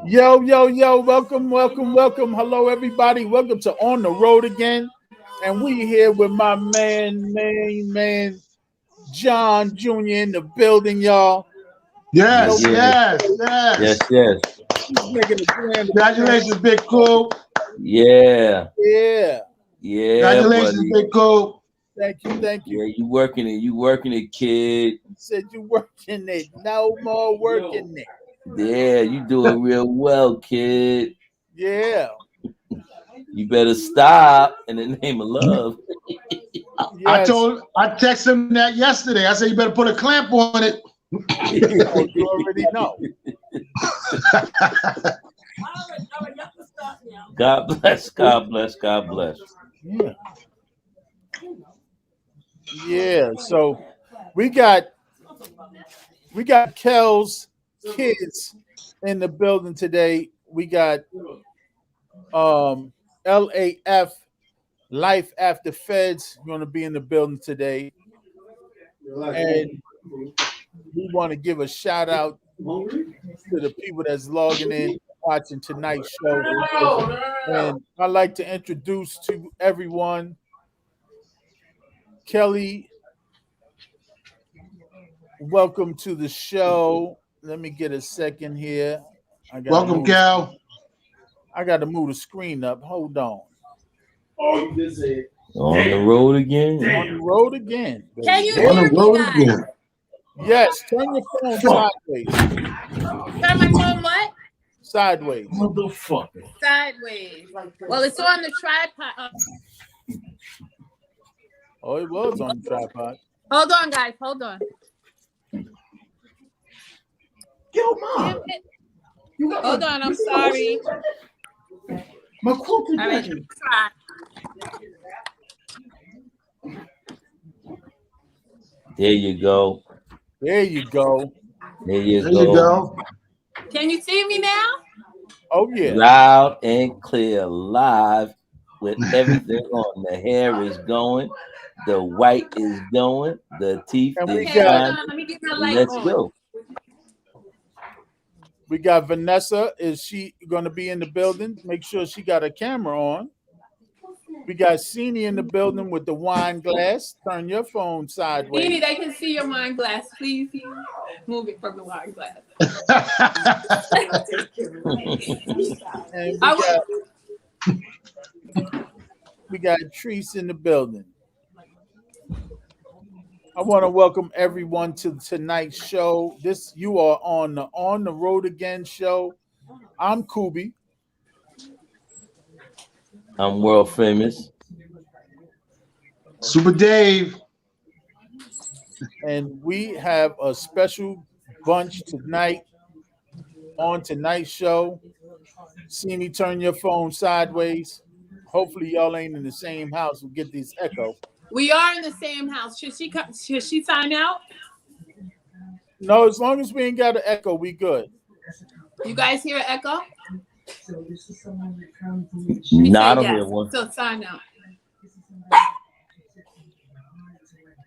Yo, yo, yo, welcome, welcome, welcome. Hello, everybody. Welcome to On the Road Again. And we here with my man, John Jr. in the building, y'all. Yes, No, yes. he's making a grand Congratulations, Big Cool. Yeah, Yeah. Congratulations, buddy. Big Cool. Thank you. Yeah, you working it, kid. You said you working it. No more working it. Yeah, you doing real well, kid. Yeah. You better stop in the name of love. Yes. I texted him that yesterday. I said you better put a clamp on it. Oh, you already know. God bless. Yeah. Yeah. So we got Kel's kids in the building today. We got LAF Life After Feds going to be in the building today. And we want to give a shout out to the people that's logging in, watching tonight's show. And I'd like to introduce to everyone Kelly. Welcome to the show. Let me get a second here. Welcome, Cal. I got to move the screen up. Hold on. On the road again. On the road again. Can you On hear the road me, guys? again. Yes, turn your phone sideways. Turn my phone what? Sideways. Motherfucker. Sideways. Well, it's on the tripod. Oh, it was on the tripod. Hold on, guys. Hold on. Yo, Mom. Hold on. I'm sorry. My quote All right, try. There you go. There you go. There you There you go. Can you see me now? Oh, yeah. Loud and clear, live with everything on. The hair is going, the white is going, the teeth And we is Okay, hold shining. on. Let me get my light Let's on. go. We got Vanessa. Is she going to be in the building? Make sure she got a camera on. We got Cini in the building with the wine glass. Turn your phone sideways. Beanie, they can see your wine glass. Please move it from the wine glass. And I we got Treese in the building. I want to welcome everyone to tonight's show. You are on the road again show. I'm Kubi. I'm world famous. Super Dave. And we have a special bunch tonight on tonight's show. See me turn your phone sideways. Hopefully y'all ain't in the same house. We'll get this echo. We are in the same house. Should she sign out? No, as long as we ain't got an echo, we good. You guys hear an echo? No, I Say don't yes. hear one. So sign out.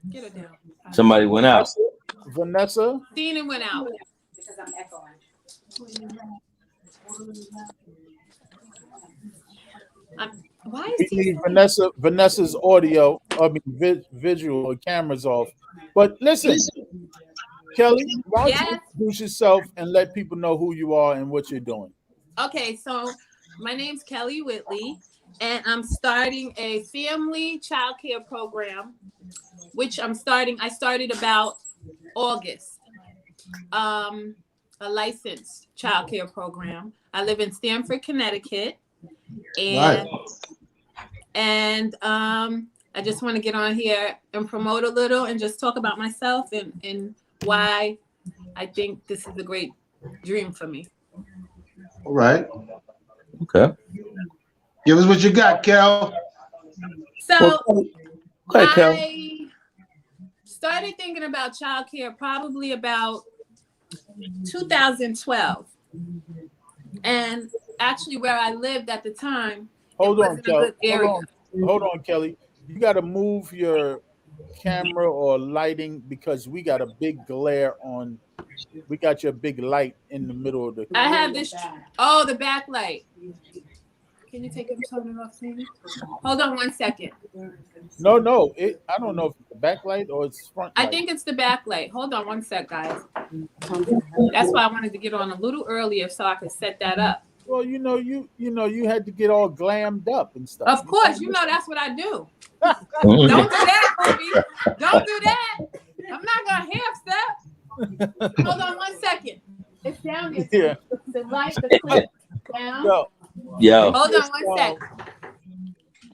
Get it down. Somebody went out. Vanessa. Dina went out. Because I'm echoing. Why We is he? need Vanessa's audio, visual, or camera's off. But listen, Kelly, why don't you Yes. introduce yourself and let people know who you are and what you're doing? Okay, so my name's Kelly Whitley, and I'm starting a family childcare program, which I started about August. A licensed childcare program. I live in Stamford, Connecticut, and I just want to get on here and promote a little and just talk about myself and why I think this is a great dream for me. All right. Okay. Give us what you got, Cal. So Okay, Kel. I started thinking about childcare probably about 2012. And actually where I lived at the time, Hold on, wasn't a good Kelly. area. Hold on, Kelly. You got to move your camera or lighting because we got a big glare on We got your big light in the middle of the. I have this. Oh, the backlight. Can you take it and turn it off, maybe? Hold on 1 second. No. I don't know if it's the backlight or it's front light. I think it's the backlight. Hold on 1 sec, guys. That's why I wanted to get on a little earlier so I could set that up. Well, you had to get all glammed up and stuff. Of course, that's what I do. Don't do that, Kobe. Don't do that. I'm not gonna half step. Hold on 1 second. It's down there. Yeah. The light, the clip down. Yo. Hold on 1 sec.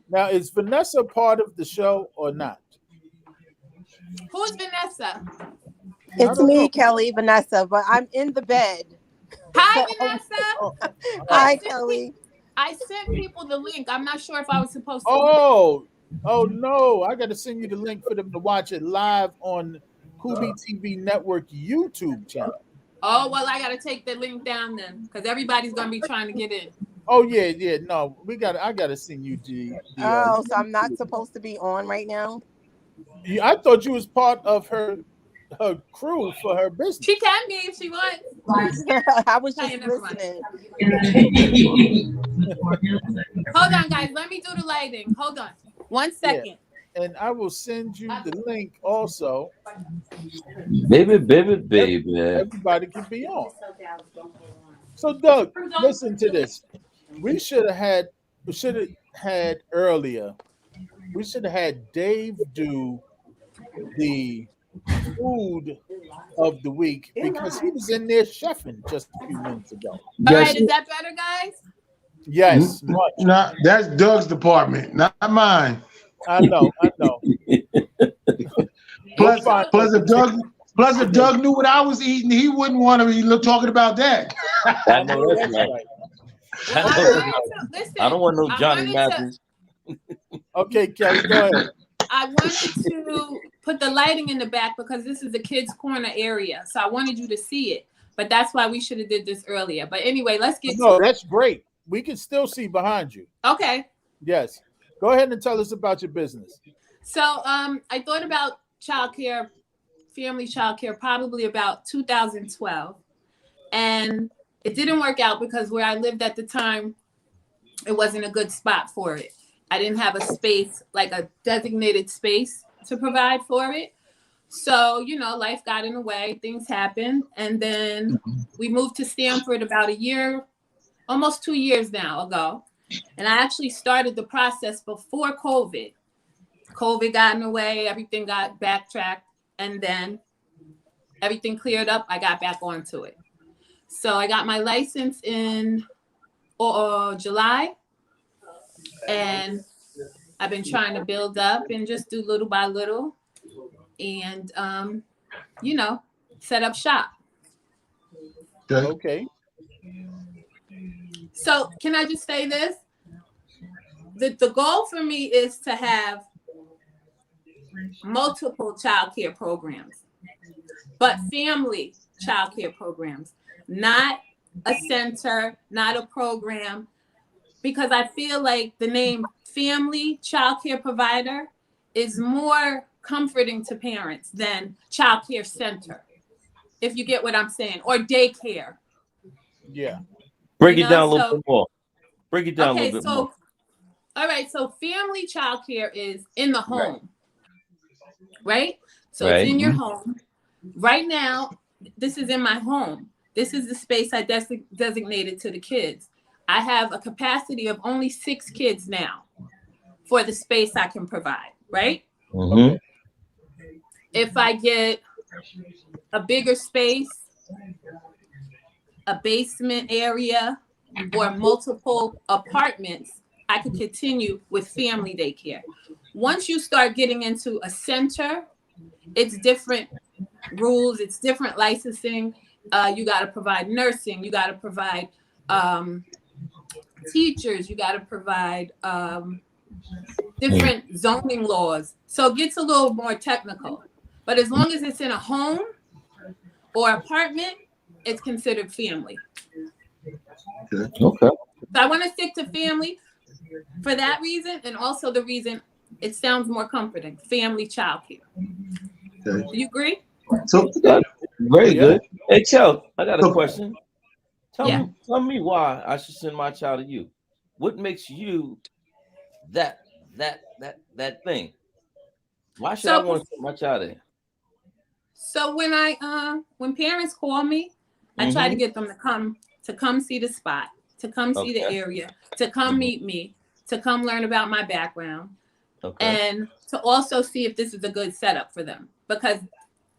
Now, is Vanessa part of the show or not? Who's Vanessa? It's me, Kelly, Vanessa, but I'm in the bed. Hi, Vanessa. Hi, Kelly. I sent people the link. I'm not sure if I was supposed to. Oh no! I got to send you the link for them to watch it live on Kubi TV Network YouTube channel. Oh well, I got to take the link down then, because everybody's gonna be trying to get in. Oh yeah. No, I got to send you so I'm not supposed to be on right now. I thought you was part of her crew for her business. She can be if she wants. I was just listening. Hold on, guys. Let me do the lighting. Hold on. 1 second. Yeah. And I will send you the link also. Baby. Everybody can be on. So Doug, listen to this. We should have had earlier. We should have had Dave do the food of the week because he was in there chefing just a few minutes ago. All right, is that better, guys? Yes, much. Nah, that's Doug's department, not mine. I know. Plus, if Doug knew what I was eating, he wouldn't want to be talking about that. I know that's right. I don't want no Johnny Mathis. Okay, Kelly, go ahead. I wanted to put the lighting in the back because this is the kids' corner area. So I wanted you to see it. But that's why we should have did this earlier. But anyway, let's get to it. That's great. We can still see behind you. Okay. Yes. Go ahead and tell us about your business. So I thought about childcare, family childcare, probably about 2012. And it didn't work out because where I lived at the time, it wasn't a good spot for it. I didn't have a space, like a designated space to provide for it. So, life got in the way, things happened. And then we moved to Stanford about a year, almost 2 years now ago. And I actually started the process before COVID. COVID got in the way, everything got backtracked. And then everything cleared up, I got back onto it. So I got my license in July. And I've been trying to build up and just do little by little and, set up shop. Okay. So can I just say this? The goal for me is to have multiple childcare programs, but family childcare programs, not a center, not a program, because I feel like the name family childcare provider is more comforting to parents than childcare center, if you get what I'm saying, or daycare. Yeah. Break it down a little bit more. Break it down a little bit more. All right, so family childcare is in the home, right? So Right. it's in your home. Right now, this is in my home. This is the space I designated to the kids. I have a capacity of only 6 kids now for the space I can provide, right? Mm-hmm. If I get a bigger space, a basement area, or multiple apartments, I could continue with family daycare. Once you start getting into a center, it's different rules, it's different licensing. You got to provide nursing, you got to provide teachers, you got to provide different zoning laws. So it gets a little more technical. But as long as it's in a home or apartment, it's considered family. Okay. So I want to stick to family for that reason, and also the reason it sounds more comforting, family childcare. Okay. Do you agree? So Very Yeah. good. Hey, Chel, I got a So, question. Yeah. Tell me why I should send my child to you. What makes you that that thing? Why should I So want to send my child there? so when parents call me, I try to Mm-hmm. get them to come see the spot, to come see the Okay. area, to come Mhm. meet me, to come learn about my background, Okay. and to also see if this is a good setup for them, because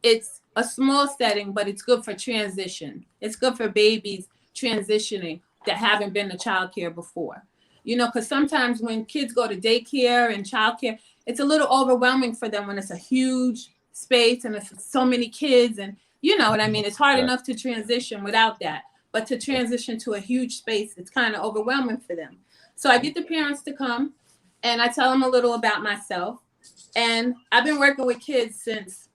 it's a small setting, but it's good for transition. It's good for babies transitioning that haven't been to childcare before. You know, because sometimes when kids go to daycare and childcare, it's a little overwhelming for them when it's a huge space and it's so many kids. And you know what I mean? It's hard Right. enough to transition without that. But to transition to a huge space, it's kind of overwhelming for them. So I get the parents to come and I tell them a little about myself. And I've been working with kids since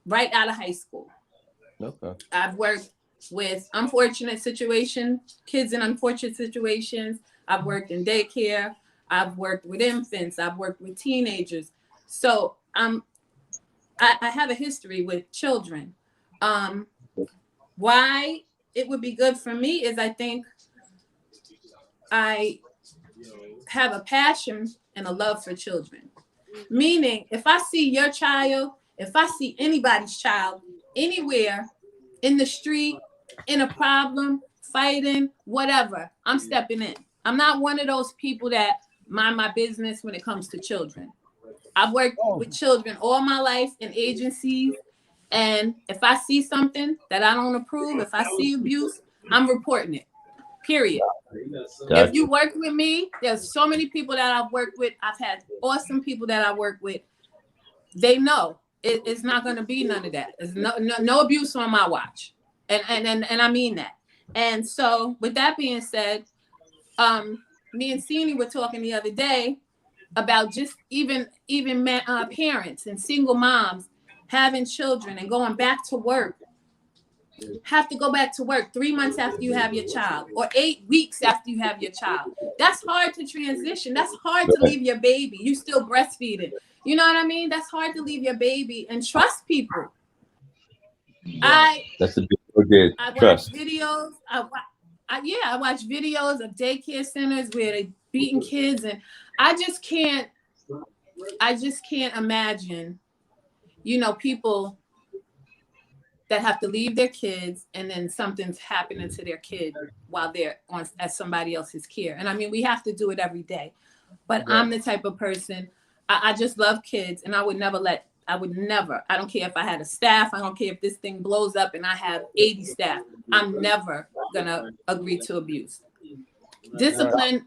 right out of high school. Okay. I've worked with kids in unfortunate situations. I've worked in daycare. I've worked with infants. I've worked with teenagers. So I have a history with children. Um, why it would be good for me is I think I have a passion and a love for children. Meaning, if I see your child, if I see anybody's child anywhere in the street, in a problem, fighting, whatever, I'm stepping in. I'm not one of those people that mind my business when it comes to children. I've worked with children all my life in agencies. And if I see something that I don't approve, if I see abuse, I'm reporting it. Period. If you Gotcha. work with me, there's so many people that I've worked with. I've had awesome people that I work with. They know it's not going to be none of that. There's no abuse on my watch, and I mean that. And so, with that being said, me and Sini were talking the other day about just even parents and single moms having children and going back to work. Have to go back to work 3 months after you have your child or 8 weeks after you have your child. That's hard to transition. That's hard to Right. leave your baby. You still breastfeeding. You know what I mean? That's hard to leave your baby and trust people. I That's a big word. I watch Trust. videos. I watch videos of daycare centers where they beating kids, and I just can't imagine, people that have to leave their kids and then something's happening to their kid while they're on at somebody else's care. And I mean, we have to do it every day. But I'm the type of person, I just love kids, and I would never, I don't care if I had a staff, I don't care if this thing blows up and I have 80 staff, I'm never gonna agree to abuse. Discipline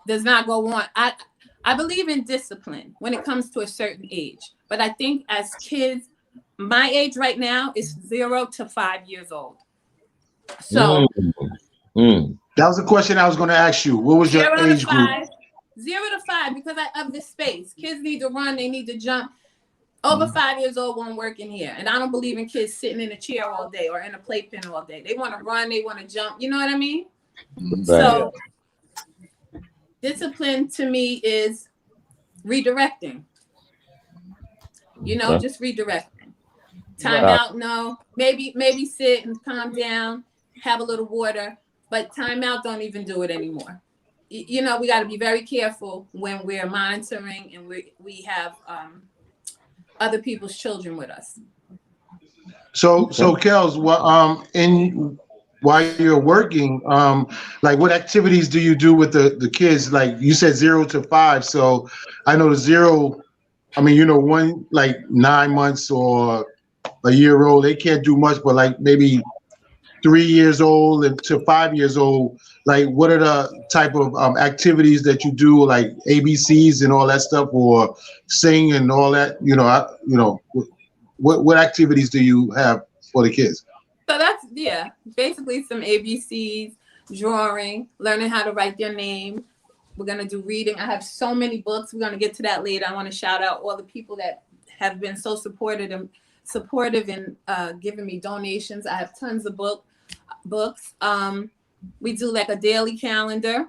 does not go on. I believe in discipline when it comes to a certain age. But I think as kids, my age right now is 0 to 5 years old. So that was the question I was going to ask you. What was your 0 to age group? 5, 0 to 5, because of the space. Kids need to run, they need to jump. Over 5 years old won't work in here. And I don't believe in kids sitting in a chair all day or in a playpen all day. They want to run, they want to jump. You know what I mean? Right. So discipline to me is redirecting. Just redirecting. Time out, no. Maybe sit and calm down, have a little water, but time out, don't even do it anymore. We got to be very careful when we're monitoring and we have other people's children with us. So Kels, while you're working, like what activities do you do with the kids? Like you said, 0 to 5. So I know the 0. I mean, one like 9 months or a year old, they can't do much, but like maybe 3 years old and to 5 years old, like what are the type of activities that you do, like ABCs and all that stuff, or sing and all that? What activities do you have for the kids? So that's basically some ABCs, drawing, learning how to write their name. We're gonna do reading. I have so many books. We're gonna get to that later. I want to shout out all the people that have been so supportive and giving me donations. I have tons of books. We do like a daily calendar.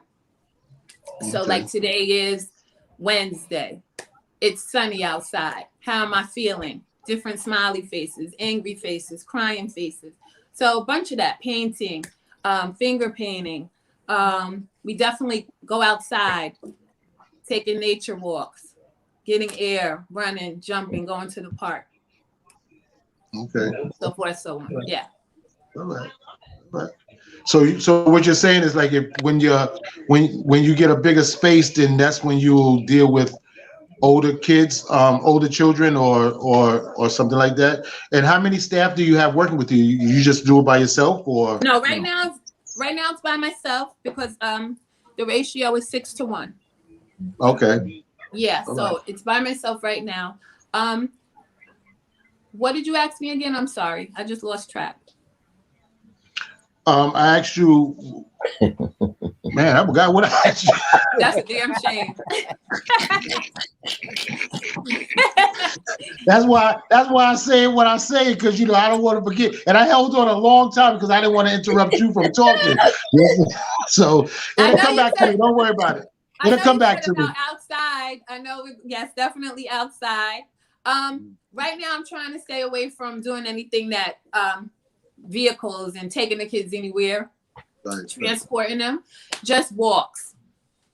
So like today is Wednesday. It's sunny outside. How am I feeling? different smiley faces, angry faces, crying faces. So a bunch of that, painting, finger painting. We definitely go outside, taking nature walks, getting air, running, jumping, going to the park. Okay. So forth, so on. Yeah. All right. All right. So what you're saying is like when you get a bigger space, then that's when you'll deal with older kids, older children, or something like that. And how many staff do you have working with you? You just do it by yourself, or No, right now it's by myself because the ratio is 6 to 1. Okay. Yeah, All so right. it's by myself right now. What did you ask me again? I'm sorry, I just lost track. I asked you, man, I forgot what I asked you. That's a damn shame. That's why I say what I say, because I don't want to forget. And I held on a long time because I didn't want to interrupt you from talking. So it'll come back to me. Don't worry about it. It'll come back to me. Outside. I know. Yes, definitely outside. Right now I'm trying to stay away from doing anything that vehicles and taking the kids anywhere, transporting them. Just walks.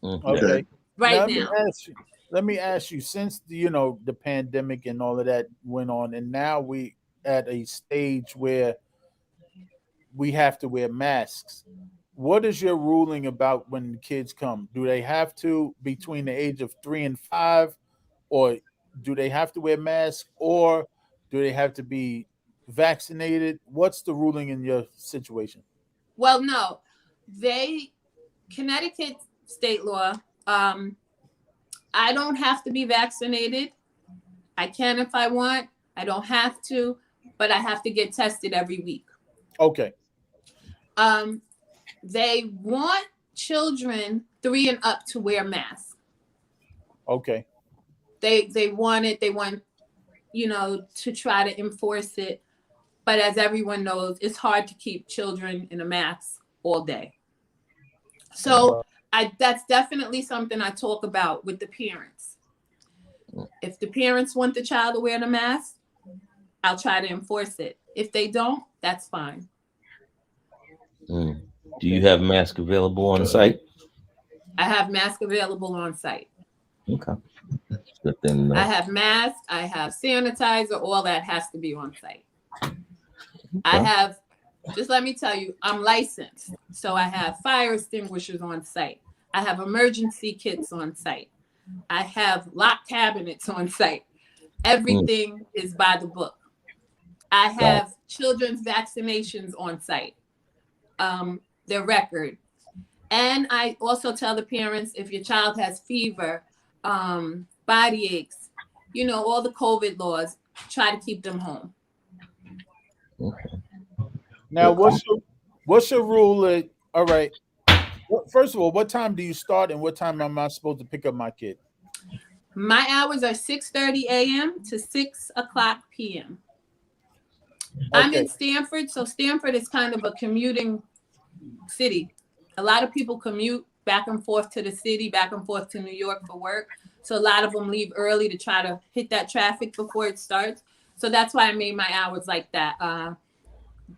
Okay. Right now. now. Let me ask you, since the pandemic and all of that went on, and now we at a stage where we have to wear masks. What is your ruling about when the kids come? Do they have to between the age of 3 and 5, or do they have to wear masks, or do they have to be vaccinated? What's the ruling in your situation? Well, no, Connecticut state law. I don't have to be vaccinated. I can if I want. I don't have to, but I have to get tested every week. Okay. They want children 3 and up to wear masks. Okay. They want it. They want, to try to enforce it. But as everyone knows, it's hard to keep children in a mask all day. So that's definitely something I talk about with the parents. If the parents want the child to wear the mask, I'll try to enforce it. If they don't, that's fine. Do you have masks available on site? I have masks available on site. Okay. Good thing to know. I have masks. I have sanitizer. All that has to be on site. Okay. I have, just let me tell you, I'm licensed. So I have fire extinguishers on site. I have emergency kits on site. I have locked cabinets on site. Everything is by the book. I have children's vaccinations on site, their record. And I also tell the parents, if your child has fever, body aches, all the COVID laws, try to keep them home. Okay. Now, what's your rule? All right. First of all, what time do you start and what time am I supposed to pick up my kid? My hours are 6:30 a.m. to 6 o'clock p.m. Okay. I'm in Stamford, so Stamford is kind of a commuting city. A lot of people commute back and forth to the city, back and forth to New York for work. So a lot of them leave early to try to hit that traffic before it starts. So that's why I made my hours like that.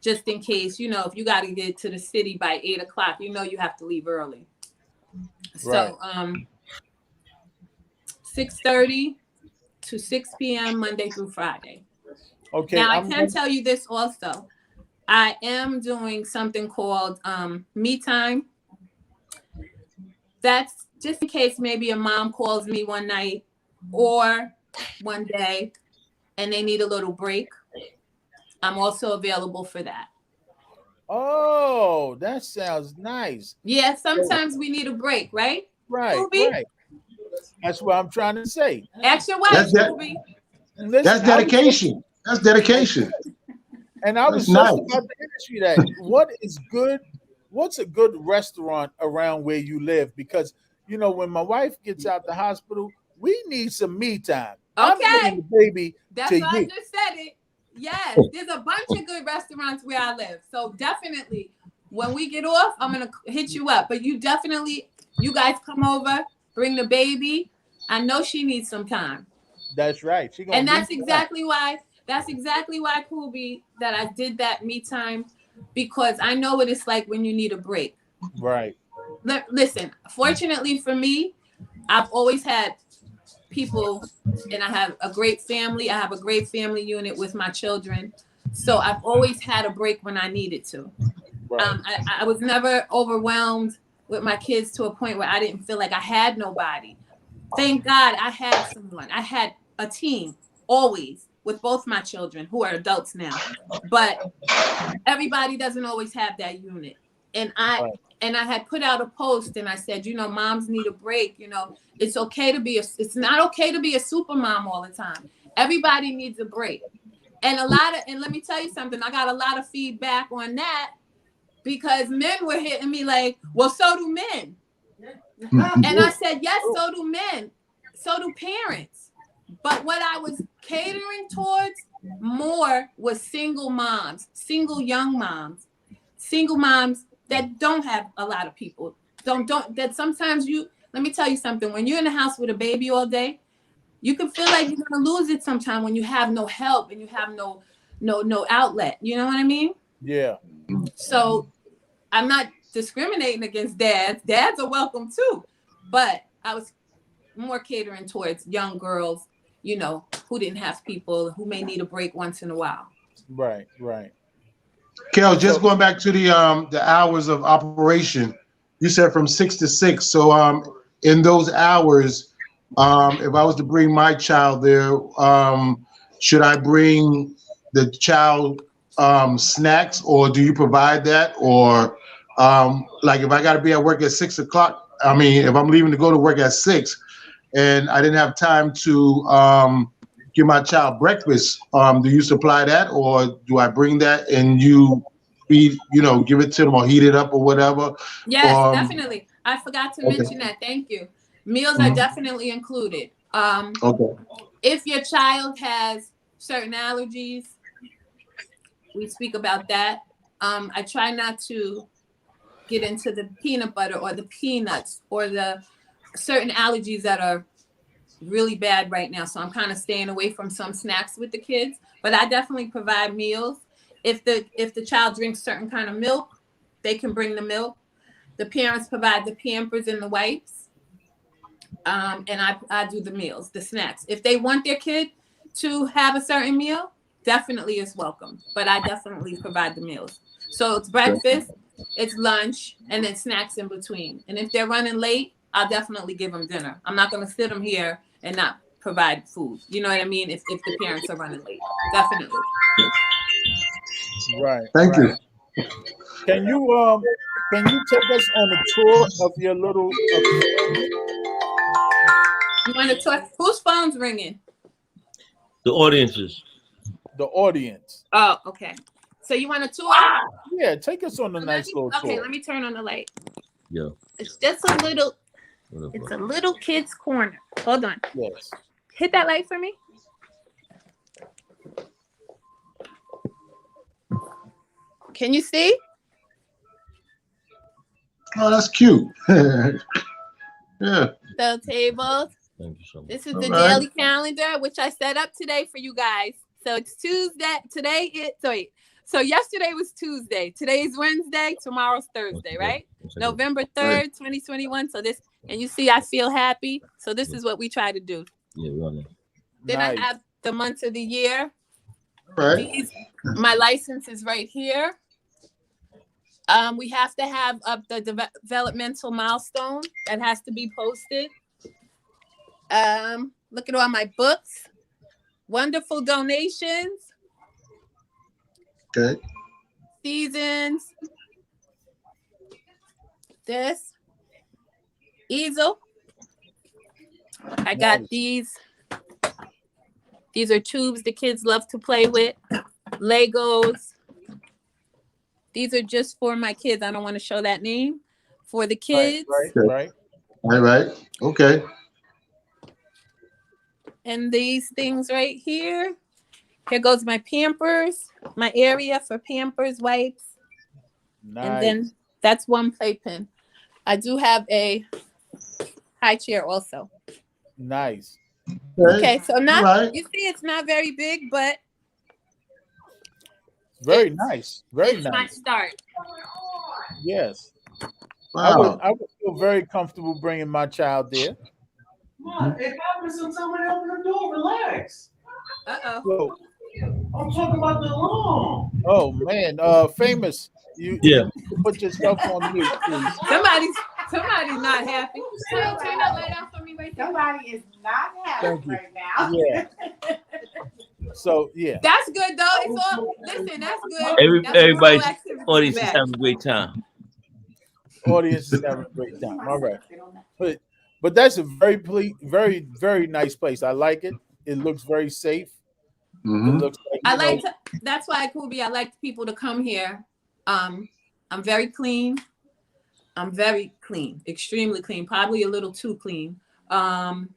Just in case, if you got to get to the city by 8 o'clock, you have to leave early. Right. So 6:30 to 6 p.m. Monday through Friday. Okay. Now, I can tell you this also. I am doing something called Me Time. That's just in case maybe a mom calls me one night or one day and they need a little break. I'm also available for that. Oh, that sounds nice. Yeah, sometimes we need a break, right? Right, right. That's what I'm trying to say. Ask your wife, Scooby. That's dedication. That's dedication. And I was just about to ask you that. What's a good restaurant around where you live? Because, when my wife gets out the hospital, we need some me time. Okay. I'm bringing the baby That's to why you. I just said it. Yes, there's a bunch of good restaurants where I live. So definitely, when we get off, I'm going to hit you up. But you guys come over, bring the baby. I know she needs some time. That's right. And that's exactly why That's exactly why, Kubi, that I did that me time, because I know what it's like when you need a break. Right. Listen, fortunately for me, I've always had people, and I have a great family. I have a great family unit with my children. So I've always had a break when I needed to. Right. I was never overwhelmed with my kids to a point where I didn't feel like I had nobody. Thank God I had someone. I had a team always with both my children who are adults now. But everybody doesn't always have that unit. And I had put out a post and I said, you know, moms need a break. You know, it's it's not okay to be a super mom all the time. Everybody needs a break. And let me tell you something, I got a lot of feedback on that because men were hitting me like, well, so do men. And I said, yes, so do men. So do parents. But what I was catering towards more was single moms, single young moms, single moms that don't have a lot of people. That sometimes let me tell you something. When you're in the house with a baby all day, you can feel like you're gonna lose it sometime when you have no help and you have no outlet. You know what I mean? Yeah. So I'm not discriminating against dads. Dads are welcome too. But I was more catering towards young girls, you know, who didn't have people, who may need a break once in a while. Right. Right. Kel, just going back to the hours of operation, you said from 6 to 6. So in those hours, if I was to bring my child there, should I bring the child snacks, or do you provide that? Or like if I got to be at work at 6 o'clock, I mean, if I'm leaving to go to work at 6 and I didn't have time to give my child breakfast, do you supply that, or do I bring that and you feed, give it to them or heat it up or whatever? Yes, definitely. I forgot to mention that. Thank you. Meals are definitely included. Okay. If your child has certain allergies, we speak about that. I try not to get into the peanut butter or the peanuts or the certain allergies that are really bad right now. So I'm kind of staying away from some snacks with the kids, but I definitely provide meals. If the child drinks certain kind of milk, they can bring the milk. The parents provide the Pampers and the wipes. And I do the meals, the snacks. If they want their kid to have a certain meal, definitely is welcome. But I definitely provide the meals. So it's breakfast, it's lunch, and then snacks in between. And if they're running late, I'll definitely give them dinner. I'm not going to sit them here and not provide food. You know what I mean? If the parents are running late, definitely. Right. Thank you. Can you take us on a tour of your little? You want to talk? Whose phone's ringing? The audiences. The audience. Oh, okay. So you want a tour? Yeah, take us on a nice little tour. Okay, let me turn on the light. Yeah. It's just a little. It's a little kid's corner. Hold on. Yes. Hit that light for me. Can you see? Oh, that's cute. Yeah. The tables. Thank you so much. This is the daily calendar, which I set up today for you guys. So it's Tuesday. So yesterday was Tuesday. Today's Wednesday. Tomorrow's Thursday, right? November 3rd, 2021. So this, and you see, I feel happy. So this is what we try to do. Yeah, we're on there. Then Nice. I have the months of the year. Right. My license is right here. We have to have the developmental milestone that has to be posted. Look at all my books. Wonderful donations. Okay. Seasons. This. Easel. I got these. These are tubes the kids love to play with. Legos. These are just for my kids. I don't want to show that name. For the kids. Right. All right. Okay. And these things right here. Here goes my Pampers, my area for Pampers, wipes. Nice. And then that's one playpen. I do have a high chair also. Nice. Okay, so Right. you see it's not very big, but Very nice. Very It's my nice. start. Yes. Wow. I would feel very comfortable bringing my child there. What? It happens when somebody open the door. Relax. Uh-oh. So, I'm talking about the alarm. oh man, famous. You Yeah. need to put yourself on mute, please. Somebody's not happy. Can you turn that light off for me right there? Somebody is not happy Thank you. right now. Yeah. So yeah. That's good though. It's all listen, that's good. That's Everybody's all activity audience is back. having a great time. Audience is having a great time. All right. But that's a very, very nice place. I like it. It looks very safe. It Mhm. looks like That's why Kubi, I like people to come here. I'm very clean. I'm very clean, extremely clean, probably a little too clean. Nothing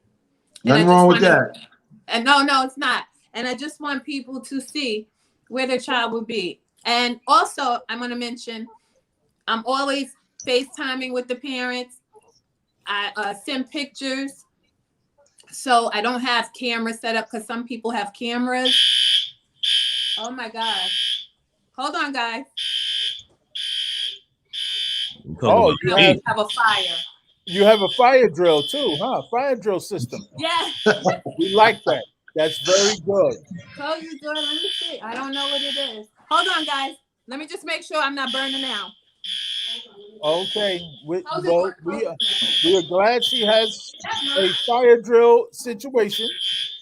wrong with that. And no, it's not. And I just want people to see where their child will be. And also, I'm going to mention, I'm always FaceTiming with the parents. I send pictures. So I don't have cameras set up because some people have cameras. Oh my God. Hold on, guys. oh, you have a fire. you have a fire drill too, huh? Fire drill system. Yeah. We like that. That's very good. Told you good. Let me see. I don't know what it is. Hold on, guys. Let me just make sure I'm not burning out. Okay. We are glad she has a fire drill situation,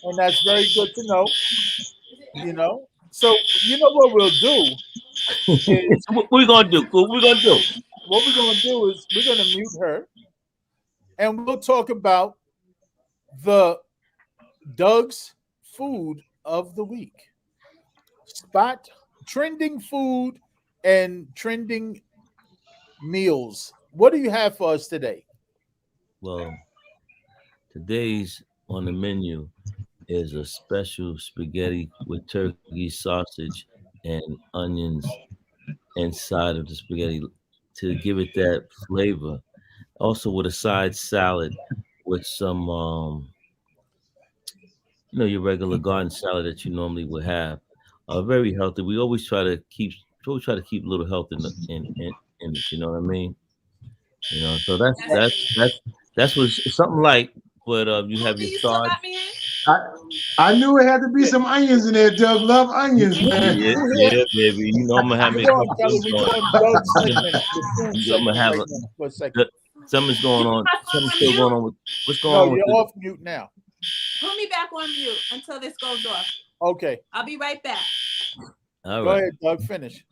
and that's very good to know. You know. So you know what we'll do is What we gonna do? What we gonna do? what we're gonna do is we're gonna mute her, and we'll talk about the Doug's food of the week. Spot trending food and trending meals. What do you have for us today? Well, today's on the menu is a special spaghetti with turkey sausage and onions inside of the spaghetti to give it that flavor. Also with a side salad with some your regular garden salad that you normally would have. Very healthy. We always try to keep a little health in it, you know what I mean? So that's what it's something like, but you have your You still starch. got me in? I knew it had to be some onions in there. Doug love onions, man. Yeah, yeah, baby. I'm gonna have me a Hold couple on, Kelly. things We're going. doing Doug's segment, the food I'm gonna segment have right now for a second. something's going on. Something's still going on with what's going No, on with you're the off mute now. Put me back on mute until this goes off. Okay. I'll be right back. all Go right. ahead, Doug. Finish.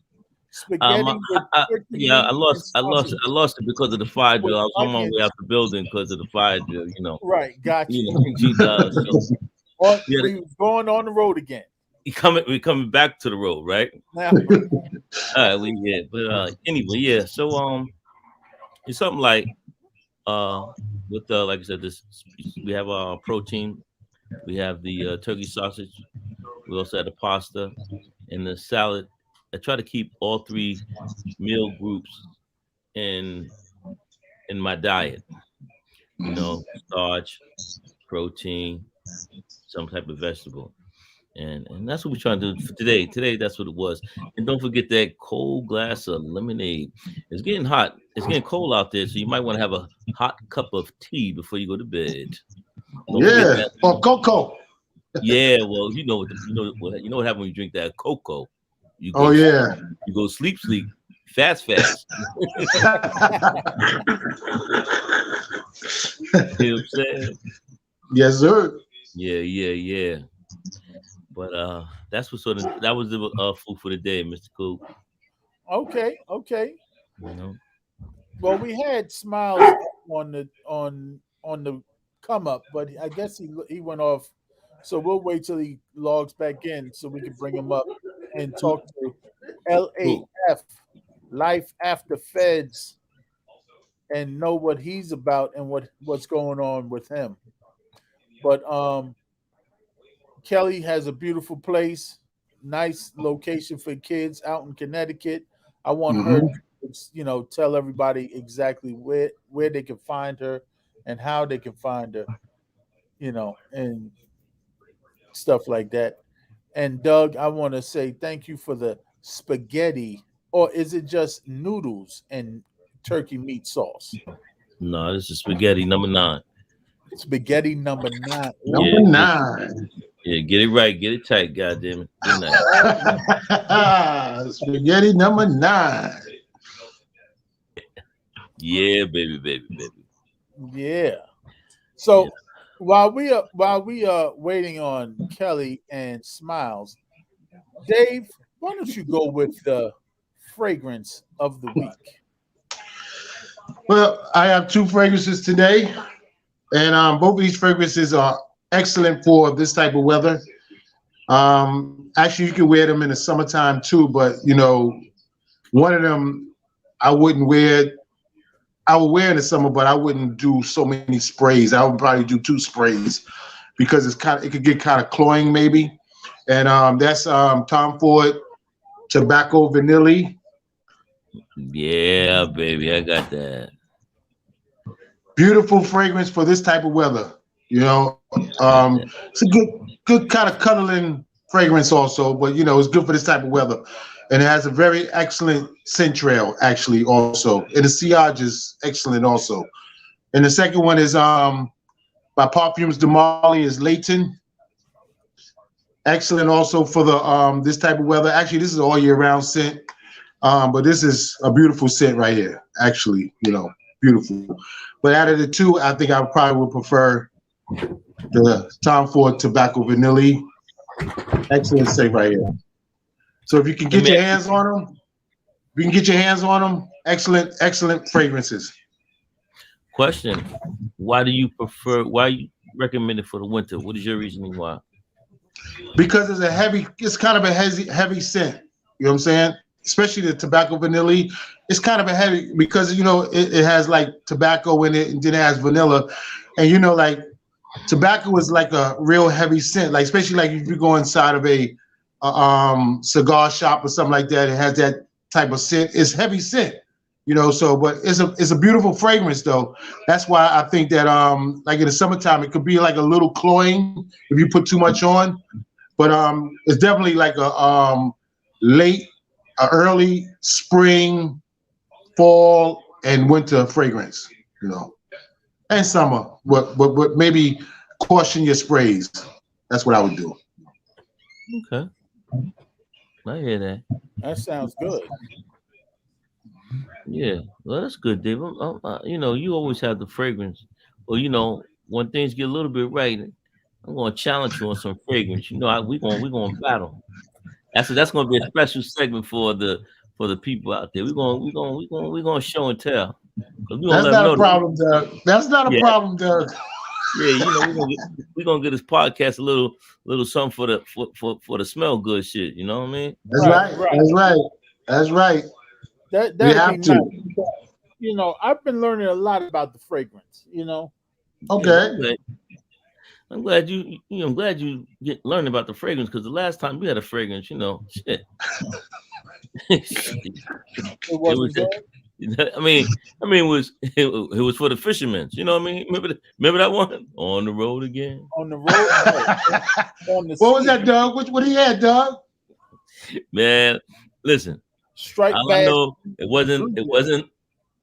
Spaghetti with turkey Yeah, meat I and sausage lost it because of the fire drill. I was on my onions. way out the building because of the fire drill. Right, got you. So We was going on the road again. we coming back to the road, right? Now, All right, but anyway, yeah. So it's something like with like I said, this we have protein, we have the turkey sausage, we also have the pasta and the salad. I try to keep all three meal groups in my diet. Starch, protein, some type of vegetable. And that's what we're trying to do for today. Today, that's what it was. And don't forget that cold glass of lemonade. It's getting hot. It's getting cold out there, so you might want to have a hot cup of tea before you go to bed. Don't forget Yeah, that. or cocoa. Yeah, well, you know what happens when you drink that cocoa. You go, Oh yeah. you go sleep, fast. You know what I'm saying? Yes, sir. Yeah. But that was the food for the day, Mr. Cool. okay. You know. Well, we had Smiles on the come up, but I guess he went off. So we'll wait till he logs back in so we can bring him up and talk to LAF, Life After Feds, and know what he's about and what's going on with him. But Kelly has a beautiful place, nice location for kids out in Connecticut. I want her Mhm. to, tell everybody exactly where they can find her and how they can find her, and stuff like that. And Doug, I want to say thank you for the spaghetti, or is it just noodles and turkey meat sauce? No, this is spaghetti number 9. Spaghetti number 9. Number Yeah, 9. Yeah, get it right, get it tight, goddamn it. Good night. Spaghetti number 9. Yeah, baby. Yeah. So while we are waiting on Kelly and Smiles, Dave, why don't you go with the fragrance of the week? Well, I have 2 fragrances today, and both of these fragrances are excellent for this type of weather. Actually, you can wear them in the summertime too, but one of them I wouldn't wear. I would wear in the summer, but I wouldn't do so many sprays. I would probably do 2 sprays because it could get kind of cloying maybe. And that's Tom Ford Tobacco Vanilli. Yeah, baby, I got that. Beautiful fragrance for this type of weather. It's a good kind of cuddling fragrance also, but it's good for this type of weather. And it has a very excellent scent trail, actually, also. And the sillage is excellent also. And the second one is by Parfums de Marly is Leighton. Excellent also for the this type of weather. Actually, this is all year round scent. But this is a beautiful scent right here. Actually, beautiful. But out of the 2, I think I probably would prefer the Tom Ford Tobacco Vanilli. Excellent scent right here. So if you can get your hands on them, excellent fragrances. Question: why you recommend it for the winter? What is your reasoning why? Because it's kind of a heavy scent. You know what I'm saying? Especially the Tobacco Vanilli. It's kind of a heavy because it has like tobacco in it, and then it has vanilla, and like tobacco is like a real heavy scent. Like especially like if you go inside of a cigar shop or something like that, it has that type of scent. It's heavy scent, so but it's a beautiful fragrance though. That's why I think that like in the summertime it could be like a little cloying if you put too much on, but it's definitely like a early spring, fall, and winter fragrance, and summer, but maybe caution your sprays. That's what I would do. Okay. I hear that. That sounds good. Yeah, well, that's good, Dave. You always have the fragrance. Well, when things get a little bit right, I'm gonna challenge you on some fragrance. We're gonna battle. That's gonna be a special segment for the people out there. We're gonna show and tell. That's not a problem, Doug. That's not a problem, Doug. Yeah, we're gonna get this podcast a little something for the smell good shit. You know what I mean? That's right. That's right. That'd have be to. Nice. I've been learning a lot about the fragrance. Okay. I'm glad you learned about the fragrance because the last time we had a fragrance, shit. It wasn't good. I mean, it was for the fishermen. You know what I mean? Remember that one? On the road again. On the road. On the What was that, Doug? What he had, Doug? Man, listen. Strike I back. know it wasn't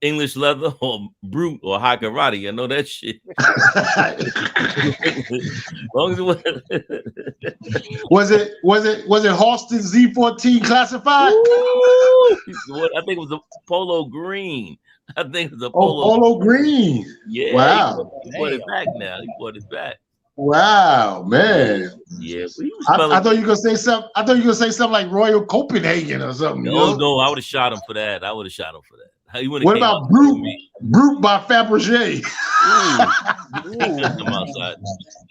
English leather or brute or high karate. I know that shit. As long as it was it Halston Z14 classified? I think it was a polo green. I think it was a polo green. Yeah. Wow. He brought it back now. He brought it back. Wow, man. Yeah. I thought you were gonna say something. I thought you were gonna say something like Royal Copenhagen or something. No, I would have shot him for that. What about Brute by Fabergé?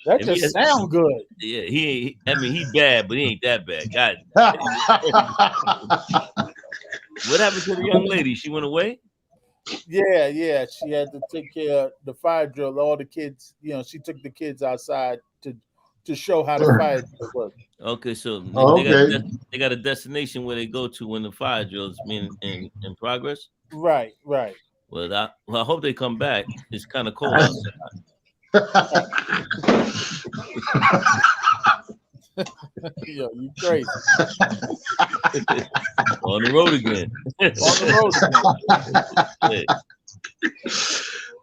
That just sounds good. Yeah, he bad, but he ain't that bad. God. What happened to the young lady? She went away? Yeah. She had to take care of the fire drill. All the kids, she took the kids outside to show how the fire drill works. Okay, so they got a destination where they go to when the fire drill is in progress. Right. Well, I hope they come back. It's kind of cold outside. Yo, you crazy. On the road again. On the road again.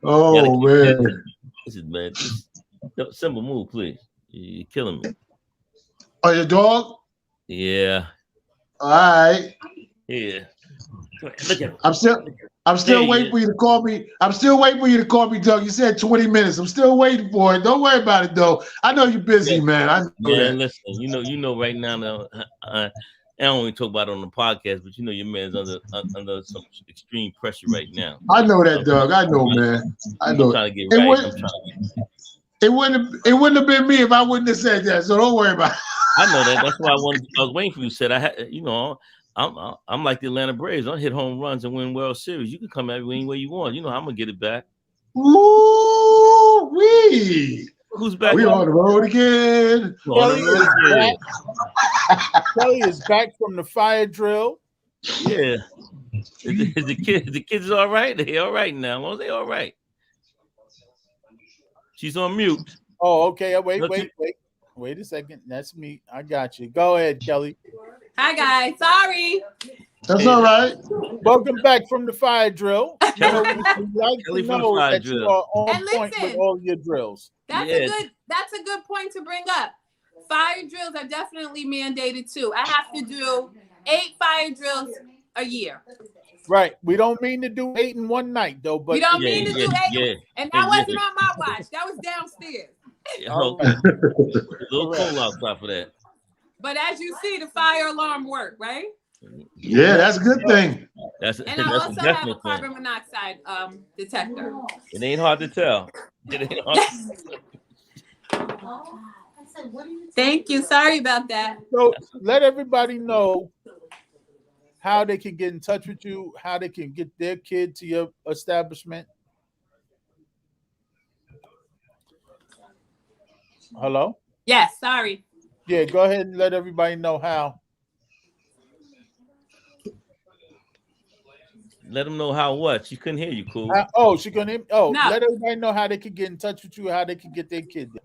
Oh man. This is man. Simple move, please. You're killing me. Oh, your dog? Yeah. All right. Yeah. Look at him. I'm still waiting for you to call me. I'm still waiting for you to call me, Doug. You said 20 minutes. I'm still waiting for it. Don't worry about it, though. I know you're busy, man. I know that. Listen, you know right now, I don't even talk about it on the podcast, but you know your man's under some extreme pressure right now. I know that, Doug. I know, man. I know. I'm trying to get right. It wouldn't have been me if I wouldn't have said that. So don't worry about it. I know that. That's why I was waiting for you. Said I had, I'm like the Atlanta Braves. I hit home runs and win World Series. You can come at me any way you want. You know I'm gonna get it back. Ooh wee! Who's back? We on the road again. Kelly is back from the fire drill. Yeah. The kids all right? They all right now. Well, they all right. She's on mute. Oh, okay. Wait a second. That's me. I got you. Go ahead, Kelly. Hi guys. Sorry. That's all right. Welcome back from the fire drill. We'd like Kelly to from the know fire that drill. you are on And point with listen, all your drills. That's a good point to bring up. Fire drills are definitely mandated too. I have to do 8 fire drills a year. Right. We don't mean to do 8 in one night, though. But We don't mean to do 8. And that wasn't on my watch. That was downstairs. A little cold outside for that. But as you see, the fire alarm worked, right? Yeah, that's a good thing. And I also have a carbon monoxide detector. It ain't hard to tell. It ain't hard. Thank you. Sorry about that. So let everybody know how they can get in touch with you, how they can get their kid to your establishment. Hello? Yes, sorry. Yeah, go ahead and let everybody know how. Let them know how what? She couldn't hear you, cool. She couldn't hear me? No. Let everybody know how they can get in touch with you, how they can get their kid there.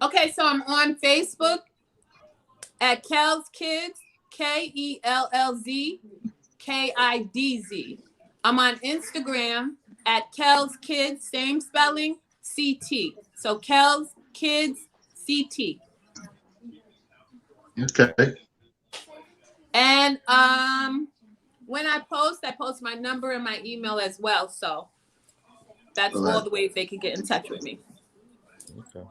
Okay, so I'm on Facebook at Kells Kids, KELLZ KIDZ. I'm on Instagram at Kells Kids, same spelling, CT. So Kells Kids CT. Okay. And when I post my number and my email as well. So that's all the ways they can get in touch with me. Okay.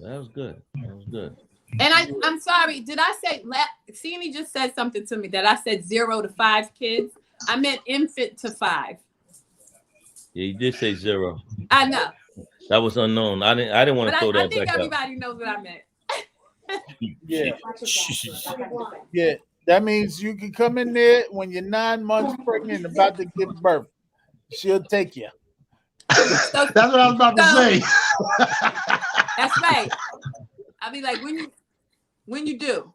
That was good. That was good. And I'm sorry, did I say, Cini just said something to me that I said 0 to 5 kids. I meant infant to 5. Yeah, you did say 0. I know. That was unknown. I didn't want to throw that back up. I think everybody knows what I meant. Yeah. Yeah. That means you can come in there when you're 9 months pregnant and about to give birth. She'll take you. That's what I was about to say. That's right. I'll be like, when you do.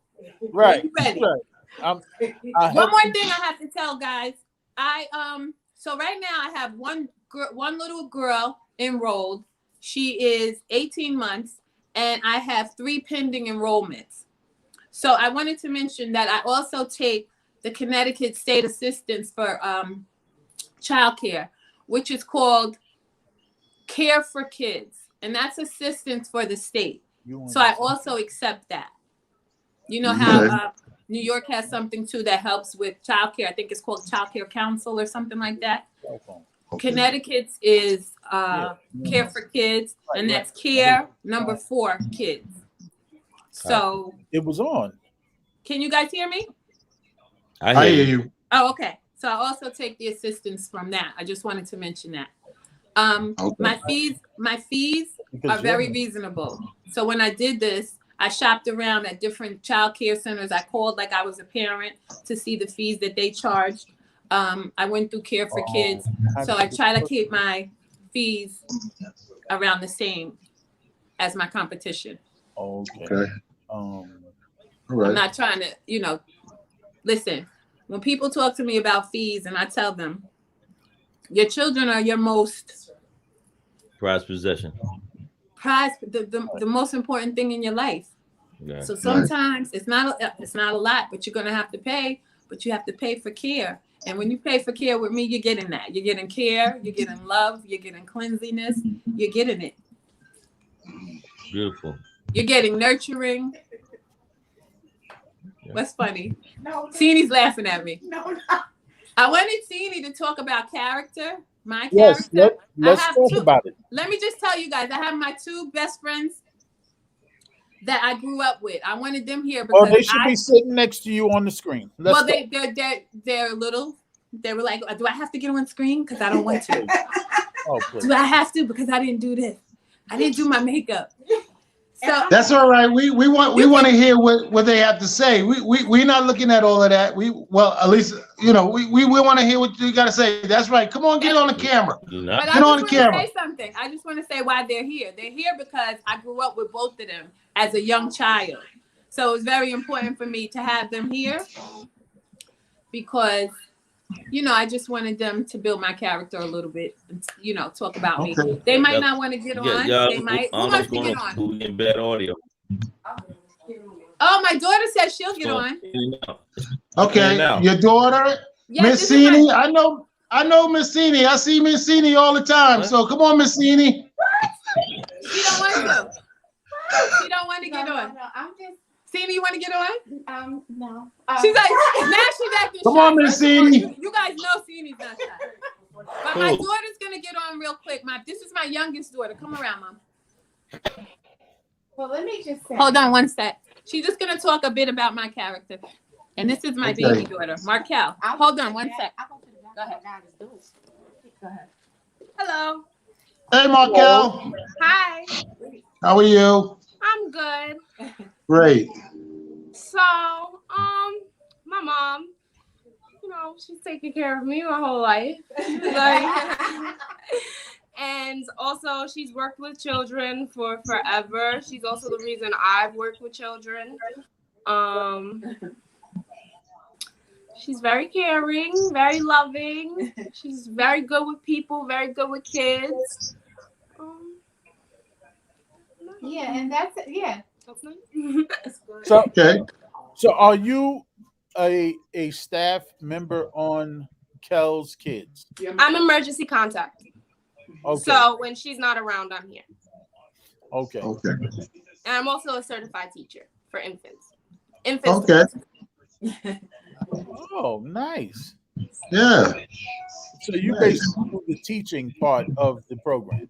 Right. When you ready. Right. One more thing I have to tell guys. So right now I have one little girl enrolled. She is 18 months and I have 3 pending enrollments. So I wanted to mention that I also take the Connecticut State Assistance for Childcare, which is called Care for Kids. And that's assistance for the state. So I also accept that. You know how New York has something too that helps with childcare. I think it's called Child Care Council or something like that. Connecticut's is Care for Kids, and that's Care number 4 Kids. So it was on. Can you guys hear me? I hear you. Oh, okay. So I also take the assistance from that. I just wanted to mention that. My fees are very reasonable. So when I did this, I shopped around at different child care centers. I called like I was a parent to see the fees that they charged. I went through Care for Kids. So I try to keep my fees around the same as my competition. Okay. All right. I'm not trying to, listen, when people talk to me about fees and I tell them, your children are your most prized possession. the most important thing in your life. Yeah. So sometimes it's not a lot, but you're gonna have to pay. But you have to pay for care. And when you pay for care with me, you're getting that. You're getting care. You're getting love. You're getting cleanliness. You're getting it. Beautiful. You're getting nurturing. Yeah. What's funny? No, Teeny's laughing at me. no. I wanted Teeny to talk about character. My Yes, character. let's talk about it. Let me just tell you guys, I have my 2 best friends that I grew up with. I wanted them here because They should be sitting next to you on the screen. They're little. They were like, do I have to get on screen? Because I don't want to. Oh, please. Do I have to? Because I didn't do this. I didn't do my makeup. So That's all right. We want to hear what they have to say. We're not looking at all of that. At least we want to hear what you got to say. That's right. Come on, get on the camera. But Get on the camera. Say something. I just want to say why they're here. They're here because I grew up with both of them as a young child. So it was very important for me to have them here because, I just wanted them to build my character a little bit, talk about me. They might not want to get on. They might. Who wants to get on? We get bad audio. Oh, my daughter says she'll get on. Okay, your daughter, Yes, Miss Cini. I know Miss Cini. I see Miss Cini all the time. What? So come on, Miss Cini. She don't want to. She don't want to get on. No, I'm just, Cini, you want to get on? no. She's like, now she's acting Come shy. on, Miss Cini. You guys know Cini's not shy. But my daughter's gonna get on real quick. This is my youngest daughter. Come around, Mom. Well, let me just say. Hold on one sec. She's just gonna talk a bit about my character. And this is my baby daughter, Markel. Hold on one sec. Go ahead. Go ahead. Hello. Hey, Markel. Hi, How are you? I'm good. Great. So, my mom, she's taken care of me my whole life. And also she's worked with children for forever. She's also the reason I've worked with children. She's very caring, very loving. She's very good with people, very good with kids. Yeah, and that's it. Yeah. That's nice. So are you a staff member on Kel's kids? I'm emergency contact. Okay. So when she's not around, I'm here. Okay. And I'm also a certified teacher for infants. Okay. Oh, nice. Yeah. So you basically do the teaching part of the program.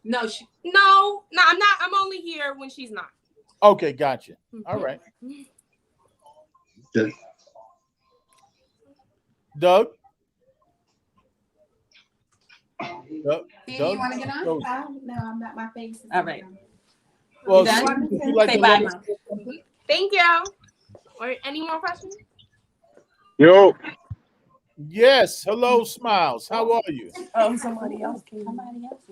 No, I'm not. I'm only here when she's not. Okay, gotcha. All right. Okay. Doug? Do you want to get on? No, I'm not. My face. All right. Well, done? would you like Say to bye, let us- Mom. Thank you. Or any more questions? Yo, Yes. Hello, Smiles. How are you? Somebody else came.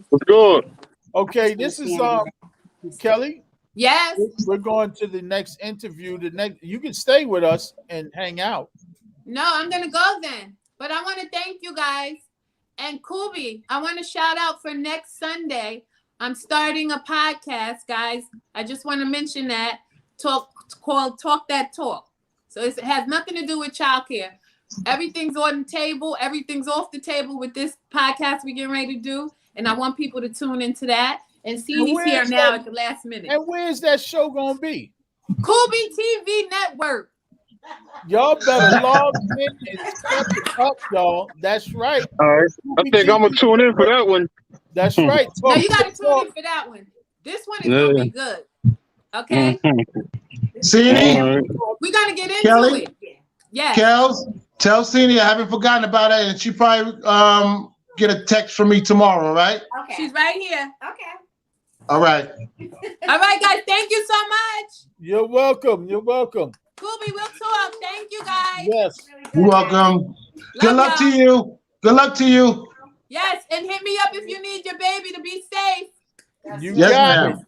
what's good? Okay, this is Kelly. Yes. We're going to the next interview. You can stay with us and hang out. No, I'm gonna go then. But I want to thank you guys. And Kubi, I want to shout out for next Sunday. I'm starting a podcast, guys. I just want to mention that called Talk That Talk. So it has nothing to do with childcare. Everything's on the table. Everything's off the table with this podcast we're getting ready to do. And I want people to tune into that. And Cini's here now at the last minute. And where's that show gonna be? Kubi TV Network. Y'all better log in and step it up, y'all. That's right. All right. I think I'm gonna tune in for that one. That's right. No, you gotta tune in for that one. This one is gonna be good. Okay? Cini, All right. We're gonna get into Kelly? it. Yes. Kels, tell Cini I haven't forgotten about it, and she probably get a text from me tomorrow, right? Okay. She's right here. Okay. All right. All right, guys. Thank you so much. You're welcome. You're welcome. Kubi, we'll talk. Thank you, guys. Yes. You're welcome. Good luck to y'all. you. Good luck to you. Yes, and hit me up if you need your baby to be safe. You Yes, got ma'am.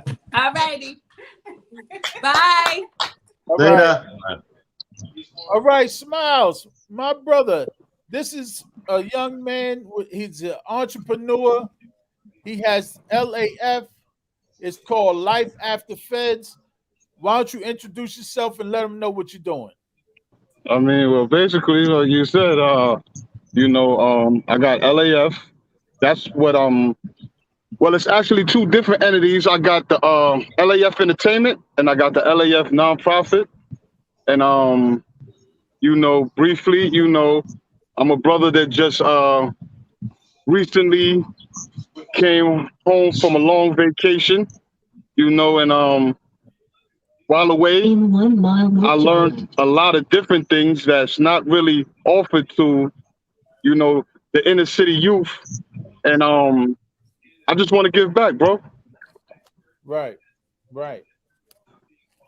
it. All righty. Bye. All right. Later. All right, Smiles, my brother. This is a young man. He's an entrepreneur. He has LAF. It's called Life After Feds. Why don't you introduce yourself and let them know what you're doing? I mean, well, basically, like you said, I got LAF. That's what Well, it's actually two different entities. I got the LAF Entertainment and I got the LAF Nonprofit. And briefly, I'm a brother that just recently came home from a long vacation. And while away, I learned a lot of different things that's not really offered to, the inner city youth. And I just want to give back, bro. Right.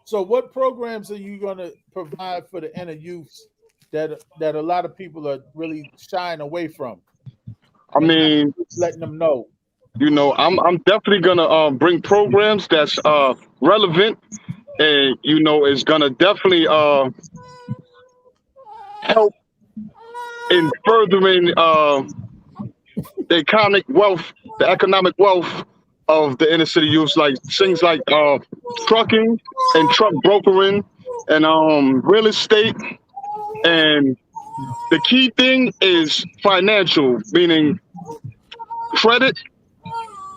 So what programs are you going to provide for the inner youths that a lot of people are really shying away from? I mean, letting them know. I'm definitely gonna bring programs that's relevant, and is gonna definitely help in furthering the economic wealth of the inner city youths, like things like trucking and truck brokering and real estate. And the key thing is financial, meaning credit,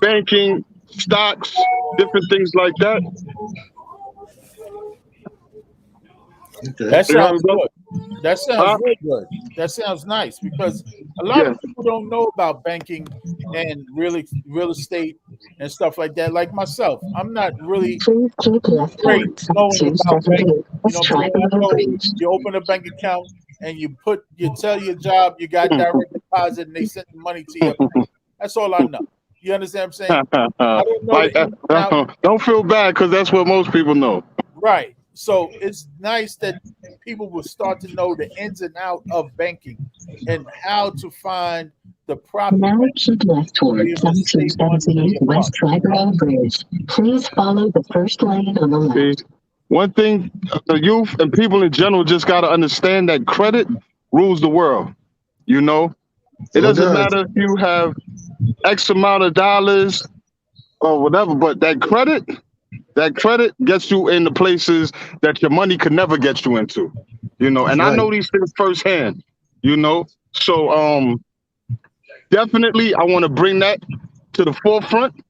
banking, stocks, different things like that. Okay. That sounds good. That sounds real good. That sounds nice because a lot of people don't know about banking and real estate and stuff like that. Like myself, I'm not really great knowing about banking. You open a bank account and you tell your job you got direct deposit and they send the money to you. That's all I know. You understand what I'm saying? I don't know don't feel bad because that's what most people know. Right. So it's nice that people will start to know the ins and outs of banking and how to find the proper. Now keep left towards 1778 West Triborough Bridge. Please follow the first lane on the left. One thing the youth and people in general just got to understand that credit rules the world. It doesn't matter if you have X amount of dollars or whatever, but that credit gets you into places that your money could never get you into, and I know these things firsthand, so definitely I want to bring that to the forefront,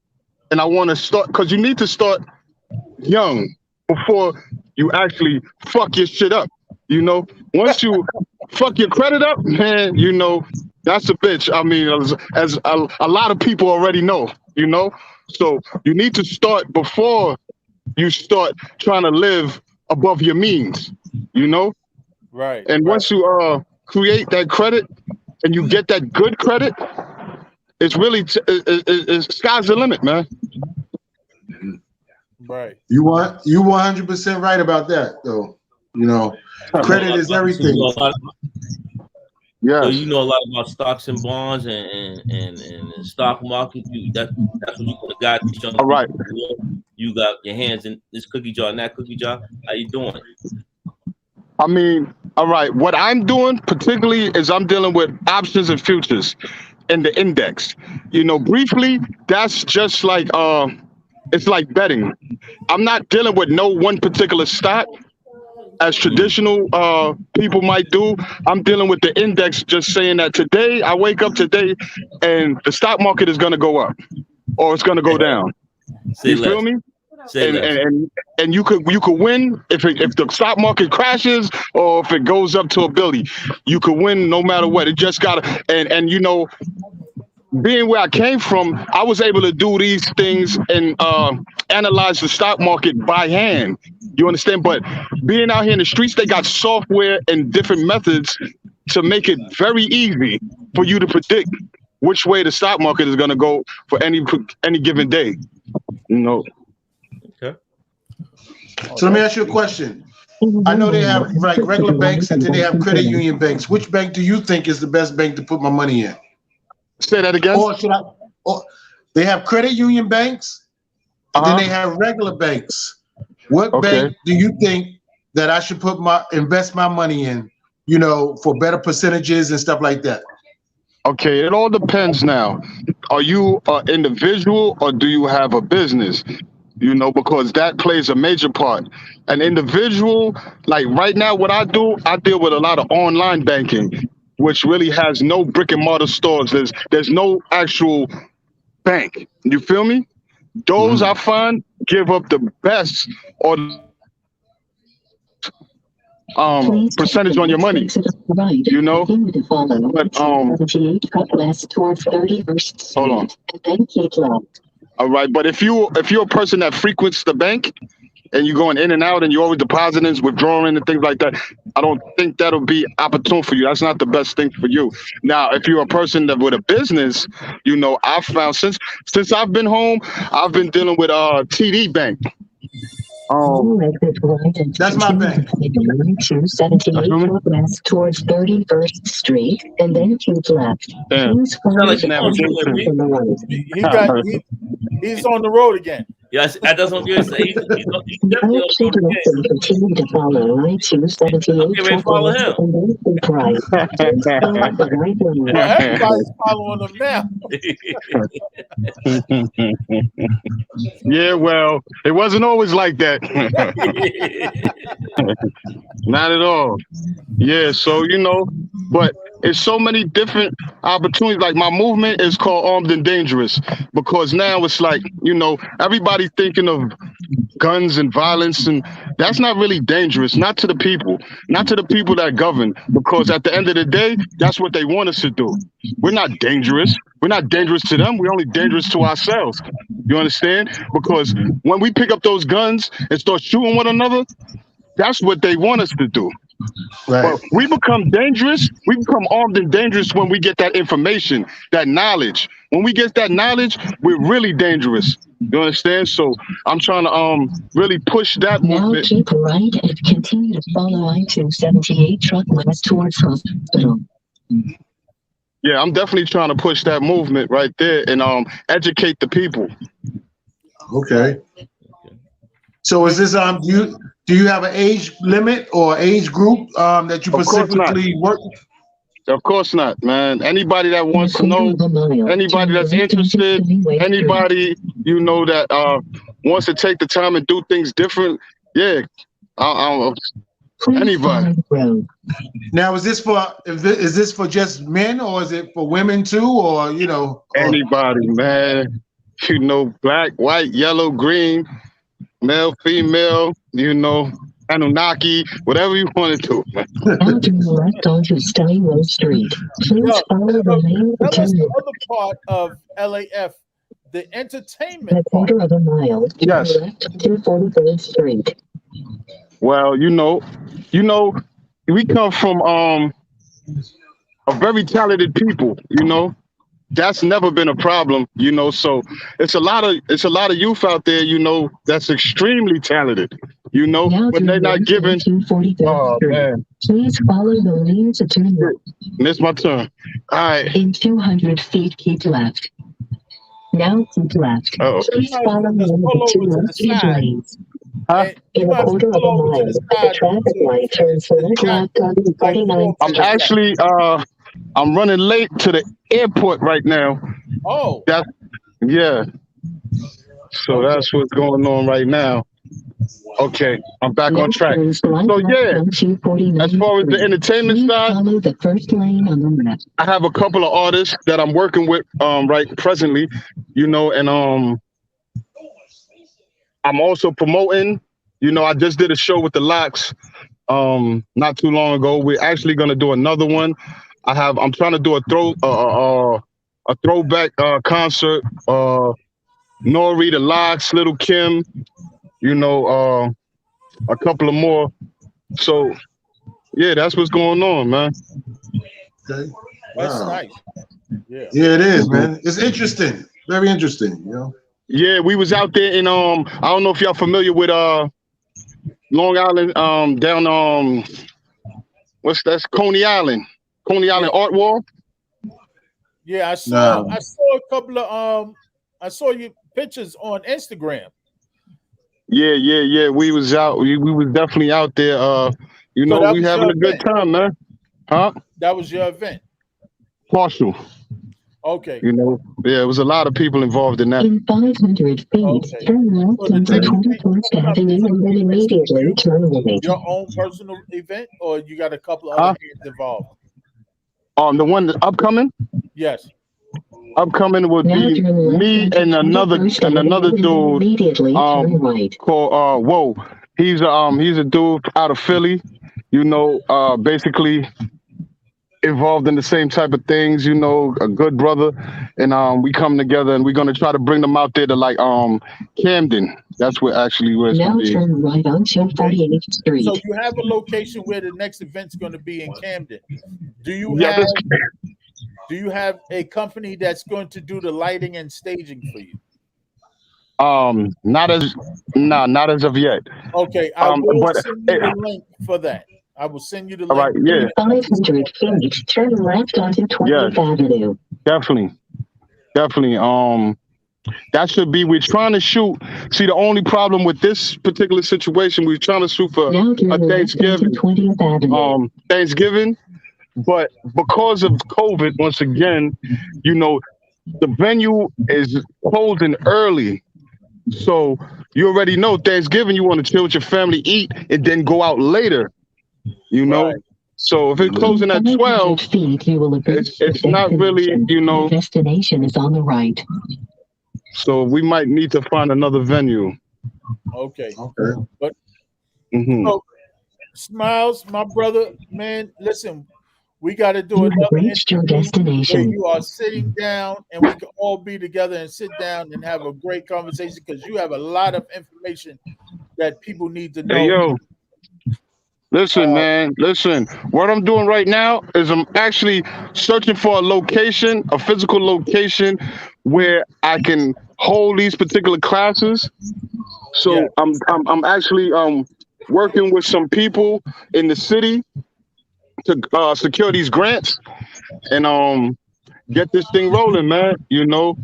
and I want to start, because you need to start young before you actually fuck your shit up. Once you fuck your credit up, man, that's a bitch. I mean, as a lot of people already know, so you need to start before you start trying to live above your means, Right. And once you create that credit and you get that good credit, it's really it's sky's the limit, man. Right. You 100% right about that, though. Credit is everything. Yeah. So you know a lot about stocks and bonds and the stock market. That's what you got. All right. You got your hands in this cookie jar and that cookie jar. How you doing? I mean, all right. What I'm doing particularly is I'm dealing with options and futures in the index. Briefly, that's just like it's like betting. I'm not dealing with no one particular stock as traditional people might do. I'm dealing with the index, just saying that today, I wake up today and the stock market is going to go up or it's going to go down. You feel me? And you could win if the stock market crashes or if it goes up to ability. You could win no matter what. It just gotta and being where I came from, I was able to do these things and analyze the stock market by hand. You understand? But being out here in the streets, they got software and different methods to make it very easy for you to predict which way the stock market is going to go for any given day. Okay. So let me ask you a question. I know they have like regular banks and then they have credit union banks. Which bank do you think is the best bank to put my money in? Say that again. Or they have credit union banks, and then they have regular banks. What bank do you think that I should invest my money in? For better percentages and stuff like that. Okay, it all depends now. are you an individual or do you have a business? You know, because that plays a major part. An individual, like right now, what I do, I deal with a lot of online banking, which really has no brick and mortar stores. There's no actual bank. You feel me? Those I find give up the best or percentage on your money. Right. You know? Continue to follow But 78 cut west towards 31st Street. hold on. And then keep left. All right, but if you're a person that frequents the bank and you're going in and out and you're always depositing, withdrawing, and things like that, I don't think that'll be opportune for you. That's not the best thing for you. Now, if you're a person that with a business, you know, I've found since I've been home, I've been dealing with TD Bank. That's my bank. 278 west towards 31st Street, and then keep left. Damn. Please follow like the you first know, lane on the right. He's on the road again. Yes, that's what I'm going to say. He's definitely on Actually, the direction continue to follow I-278 Okay, we follow west, him. and then keep right. Please follow the right lane. Well, everybody's following him now. Yeah, well, it wasn't always like that. Not at all. Yeah, so you know, but it's so many different opportunities. Like my movement is called Armed and Dangerous because now it's like, you know, everybody thinking of guns and violence, and that's not really dangerous, not to the people that govern, because at the end of the day, that's what they want us to do. We're not dangerous. We're not dangerous to them. We're only dangerous to ourselves. You understand? Because when we pick up those guns and start shooting one another, that's what they want us to do. Right. But we become dangerous. We become armed and dangerous when we get that information, that knowledge. When we get that knowledge, we're really dangerous. You understand? So I'm trying to really push that Now movement. keep right and continue to follow I-278 truck west towards hospital. Yeah, I'm definitely trying to push that movement right there and educate the people. Okay. So is this do you have an age limit or age group that you specifically work? Of course not, man. Anybody that wants to know, anybody that's interested, anybody you know that wants to take the time and do things different, yeah, anybody. Now, is this for just men or is it for women too, or you know? Anybody, man. You know, black, white, yellow, green, male, female, you know, Anunnaki, whatever you want to do. Now turn left onto Steinway Street. Please follow the lane. Tell us the other part of LAF, the entertainment a quarter of a mile. Yes. Left to 43rd Street. Well, you know, we come from a very talented people, you know. That's never been a problem, you know. So it's a lot of youth out there, you know, that's extremely talented, you know, now but they're not given. Oh man! Please follow the lane to turn left. It's my turn. All right. In 200 feet, keep left. Now keep left. Uh-oh. Please follow one of the two left speed lanes. Huh? In a quarter of a mile, the traffic light turns left on 49. I'm actually I'm running late to the airport right now. Oh. Yeah. So that's what's going on right now. Okay, I'm back on track. So yeah, as far as the entertainment side, follow the first lane on the left. I have a couple of artists that I'm working with right presently, you know, and I'm also promoting. You know, I just did a show with the Locks not too long ago. We're actually gonna do another one. I'm trying to do a throwback concert. Nori, the Locks, Little Kim, you know, a couple of more. So yeah, that's what's going on, man. Okay. That's Wow. nice. Yeah. Yeah, it is, man. It's interesting. Very interesting, you know. Yeah, we was out there in I don't know if y'all familiar with Long Island, down that's Coney Island Art Wall. Yeah, I saw a couple of I saw your pictures on Instagram. Yeah. We was out. We was definitely out there. You So know, that we was having your a good event? time, man. Huh? That was your event. Partial. Okay. You know, yeah, it was a lot of people involved in that. In 500 feet, turn left onto 21st Avenue and then immediately turn right. Your own personal event, or you got a couple other Huh? hands involved? The one that's upcoming. Yes. Upcoming would be me and another dude called Whoa. He's a dude out of Philly, you know, basically involved in the same type of things, you know, a good brother. And we come together and we're gonna try to bring them out there to like Camden. That's where it's now gonna be. turn right on 48th Street. So you have a location where the next event's going to be in Camden. Do you have a company that's going to do the lighting and staging for you? Not as of yet. Okay, I will send you the link for that. I will send you the link. All right, yeah. 500 feet, turn left onto 20th Avenue. Definitely. That should be. We're trying to shoot. See, the only problem with this particular situation, we're trying to shoot for a Thanksgiving. 20th Avenue. Thanksgiving, but because of COVID, once again, you know, the venue is closing early. So you already know Thanksgiving, you want to chill with your family, eat, and then go out later. You know. Right. So if it's closing at 12, feet, you will it's not really, you know. The destination is on the right. So we might need to find another venue. Okay. But so, Smiles, my brother, man, listen, we got to do another your destination. where you are sitting down and we can all be together and sit down and have a great conversation, because you have a lot of information that people need to know. Hey, yo. Listen, man, listen. What I'm doing right now is I'm actually searching for a location, a physical location where I can hold these particular classes. So I'm actually working with some people in the city to secure these grants and get this thing rolling, man. You know,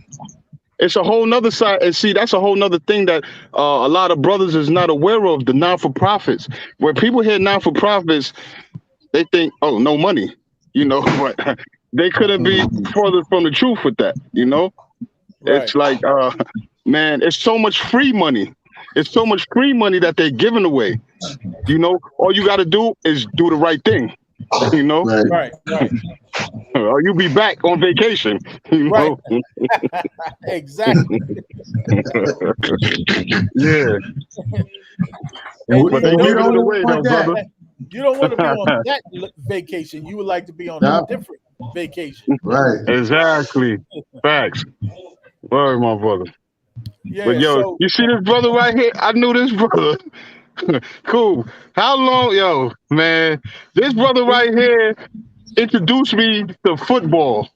it's a whole nother side. And see, that's a whole nother thing that a lot of brothers is not aware of, the non-for-profits. Where people hear non-for-profits, they think, oh, no money, you know, but they couldn't be further from the truth with that, you know? Right. It's like, man, it's so much free money. It's so much free money that they're giving away. You know, all you got to do is do the right thing, you know? Right. Or you'll be back on vacation, you know? Exactly. Yeah. But they give it away, though, brother. You don't want to be on that vacation. You would like to be on a different vacation. Right. Exactly. Facts. Word, my brother. Yeah, but yo, you see this brother right here? I knew this brother. Cool. How long, yo, man? This brother right here introduced me to football,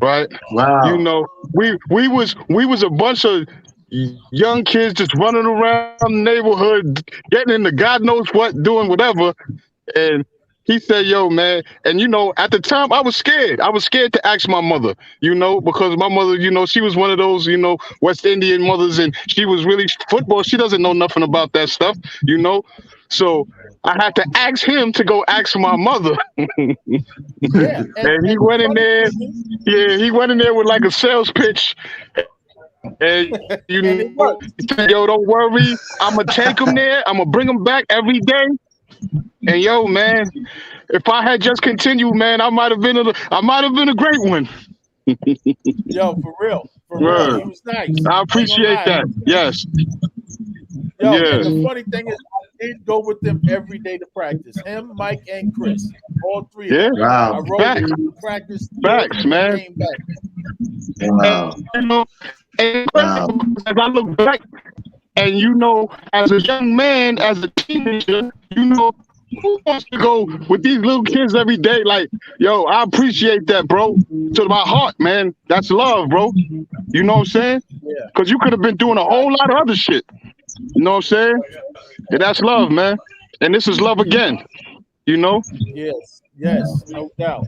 right? Wow. You know, we was a bunch of young kids just running around the neighborhood, getting into God knows what, doing whatever. And he said, yo, man, and you know, at the time I was scared. I was scared to ask my mother, you know, because my mother, you know, she was one of those, you know, West Indian mothers, and she was really football. She doesn't know nothing about that stuff, you know. So I had to ask him to go ask my mother. And he went in there. Yeah, he went in there with like a sales pitch. And you know, he said, yo, don't worry. I'm going to take him there. I'm going to bring him back every day. And yo, man, if I had just continued, man, I might have been a great one. Yo, for real. He was nice. I appreciate that. Yes. Yo, and the funny thing is, I did go with them every day to practice. Him, Mike, and Chris, all three of them. Wow. I rode them to practice. Facts, man. Came back. Wow. And, you know, as I look back, and you know, as a young man, as a teenager, you know, who wants to go with these little kids every day? Like, yo, I appreciate that, bro. To my heart, man. That's love, bro. You know what I'm saying? Yeah. Because you could have been doing a whole lot of other shit. You know what I'm saying? And that's love, man. And this is love again. You know? Yes, no doubt.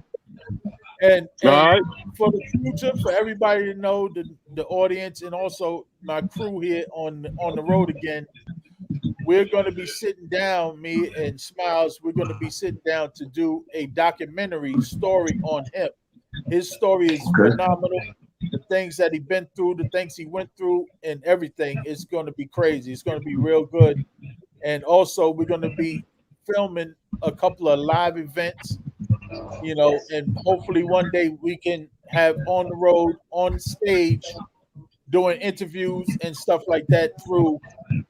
And all right. For the future, for everybody to know, the audience, and also my crew here on the road again, we're going to be sitting down, me and Smiles, we're going to be sitting down to do a documentary story on him. His story is phenomenal. The things that he's been through, the things he went through, and everything is going to be crazy. It's going to be real good. And also, we're going to be filming a couple of live events, and hopefully one day we can have on the road, on stage, doing interviews and stuff like that through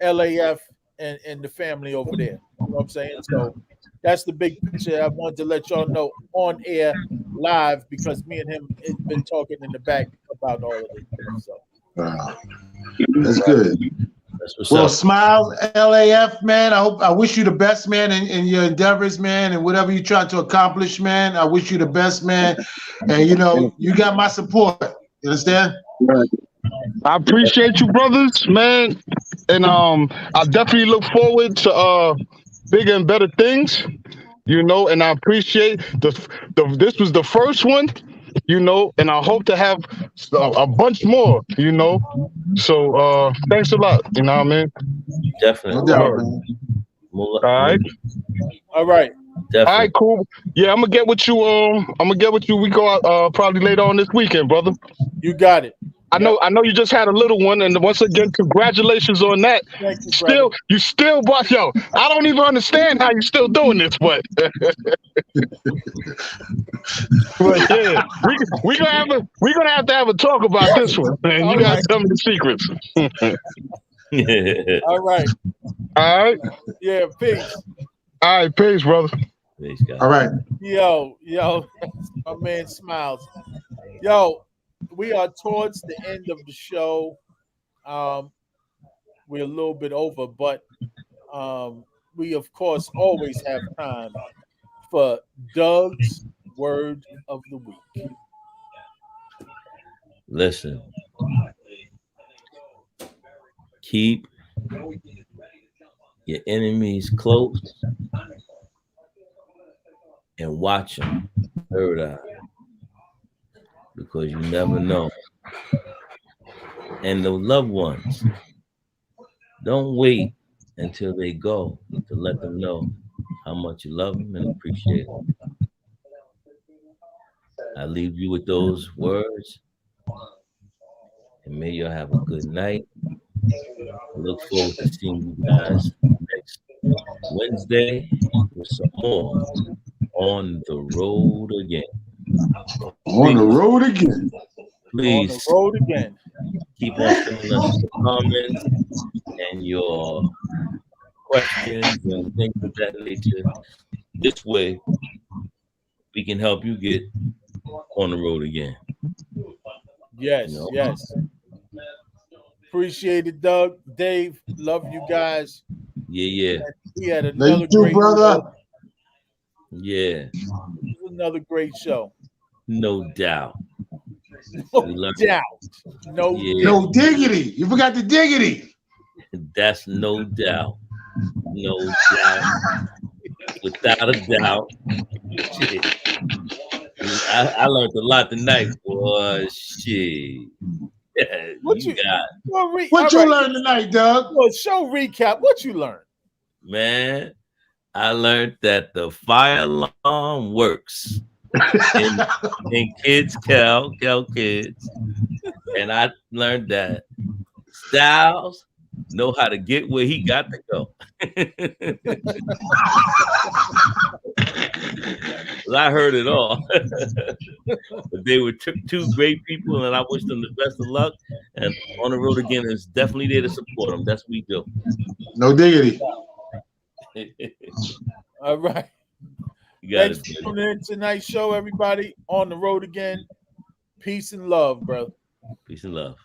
LAF and the family over there. You know what I'm saying? So that's the big picture. I wanted to let y'all know on air live because me and him have been talking in the back about all of this stuff. So that's good. Well, Smiles, LAF, man. I wish you the best, man, in your endeavors, man, and whatever you try to accomplish, man. I wish you the best, man. And you got my support. You understand? I appreciate you, brothers, man. And I definitely look forward to bigger and better things, and I appreciate this was the first one, and I hope to have a bunch more, So thanks a lot, you know what I mean? Definitely. No doubt, man. All right. All right. Definitely. All right, cool. Yeah, I'm gonna get with you. We go out probably later on this weekend, brother. You got it. I know you just had a little one, and once again, congratulations on that. You still, but yo, I don't even understand how you're still doing this, but but yeah, we're gonna have to have a talk about this one, man. You gotta tell me the secrets. All right. All right. Yeah, peace. All right, peace, brother. Peace, guys. All right. Yo, my man Smiles. Yo, we are towards the end of the show. We're a little bit over, but we of course always have time for Doug's word of the week. Listen, keep your enemies close and watch them third eye, because you never know. And the loved ones, don't wait until they go to let them know how much you love them and appreciate them. I leave you with those words, and may you have a good night. I look forward to seeing you guys next Wednesday with some more On the Road Again. On the road again. Please. On the road again. Keep on sending us your comments and your questions and things of that nature. This way, we can help you get on the road again. Yes, yes. Appreciate it, Doug. Dave, love you guys. Yeah. We had another great brother. show. Yeah. Another great show. No doubt. No doubt. No diggity. You forgot the diggity. That's no doubt. No doubt. Without a doubt. Shit. I learned a lot tonight, boy. Shit. Yeah, What you learned tonight, Doug? Well, show recap. What you learned? Man, I learned that the fire alarm works in kids, Cal kids. And I learned that Styles know how to get where he got to go. Well, I heard it all. But they were two great people, and I wish them the best of luck. And On the Road Again is definitely there to support them. That's what we do. No diggity. All right. Thanks for tuning in tonight's show, everybody. On the Road Again. Peace and love, brother. Peace and love.